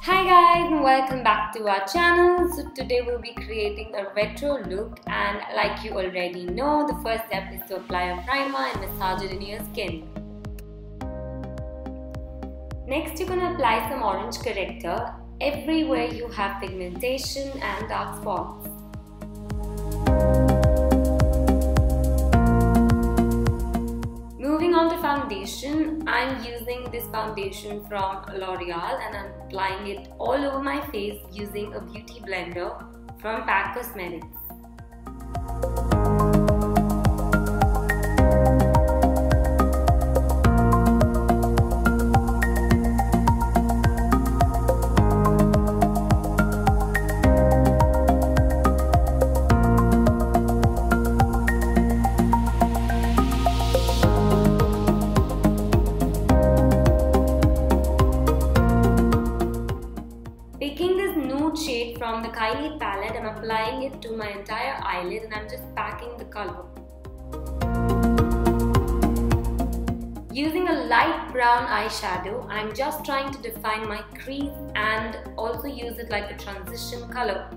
Hi guys and welcome back to our channel. So today we'll be creating a retro look, and like you already know, the first step is to apply a primer and massage it in your skin. Next you're going to apply some orange corrector everywhere you have pigmentation and dark spots. Moving on to foundation, I'm using this foundation from L'Oreal and I'm applying it all over my face using a beauty blender from Pack Cosmetics. Picking this nude shade from the Kylie palette, I'm applying it to my entire eyelid and I'm just packing the color. Using a light brown eyeshadow, I'm just trying to define my crease and also use it like a transition color.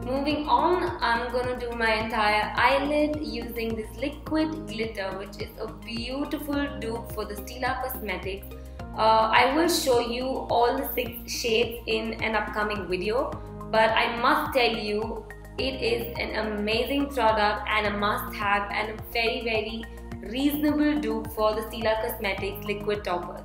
Moving on, I'm gonna do my entire eyelid using this liquid glitter, which is a beautiful dupe for the Stila Cosmetics. I will show you all the 6 shades in an upcoming video, but I must tell you it is an amazing product and a must-have and a very reasonable dupe for the Stila Cosmetics liquid toppers.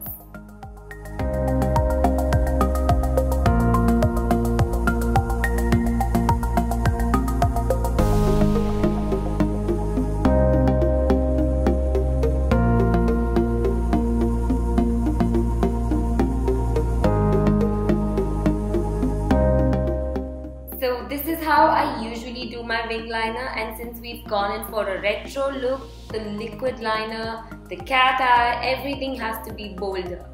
So this is how I usually do my wing liner, and since we've gone in for a retro look, the liquid liner, the cat eye, everything has to be bolder.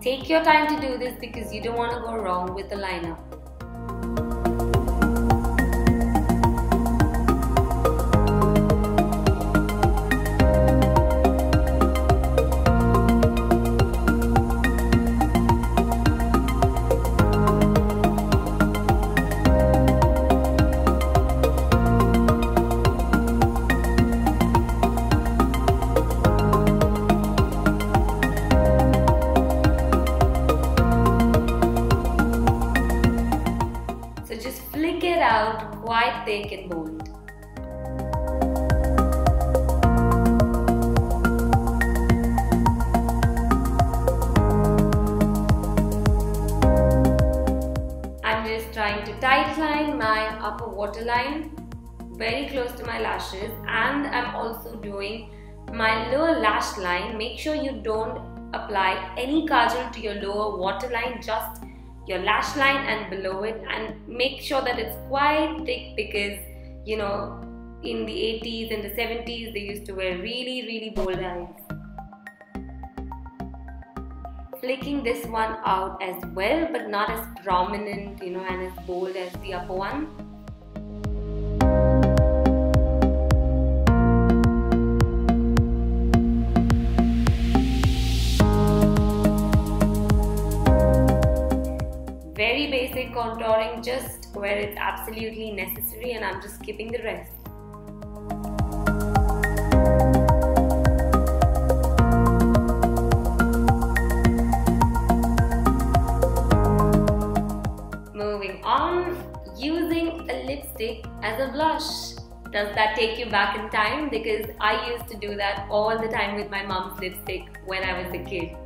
Take your time to do this because you don't want to go wrong with the liner. So just flick it out quite thick and bold. I'm just trying to tightline my upper waterline very close to my lashes, and I'm also doing my lower lash line. Make sure you don't apply any kajal to your lower waterline, just your lash line and below it, and make sure that it's quite thick because you know in the 80s and the 70s they used to wear really bold eyes. Flicking this one out as well, but not as prominent, and as bold as the upper one. Very basic contouring, just where it's absolutely necessary, and I'm just skipping the rest. Moving on, using a lipstick as a blush. Does that take you back in time? Because I used to do that all the time with my mom's lipstick when I was a kid.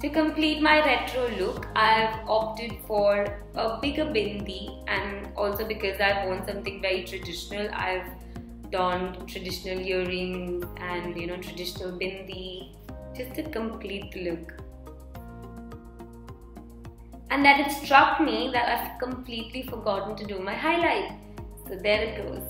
To complete my retro look, I've opted for a bigger bindi, and also because I've worn something very traditional, I've donned traditional earrings and traditional bindi just to complete the look. And that it struck me that I've completely forgotten to do my highlight. So there it goes.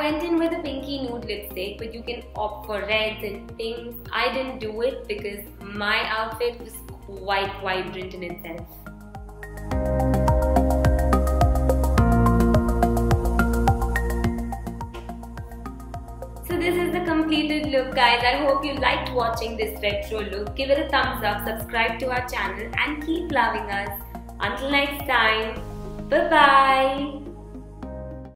went in with a pinky nude lipstick, but you can opt for reds and pinks. I didn't do it because my outfit was quite vibrant in itself. So this is the completed look, guys. I hope you liked watching this retro look. Give it a thumbs up, subscribe to our channel and keep loving us. Until next time, bye bye.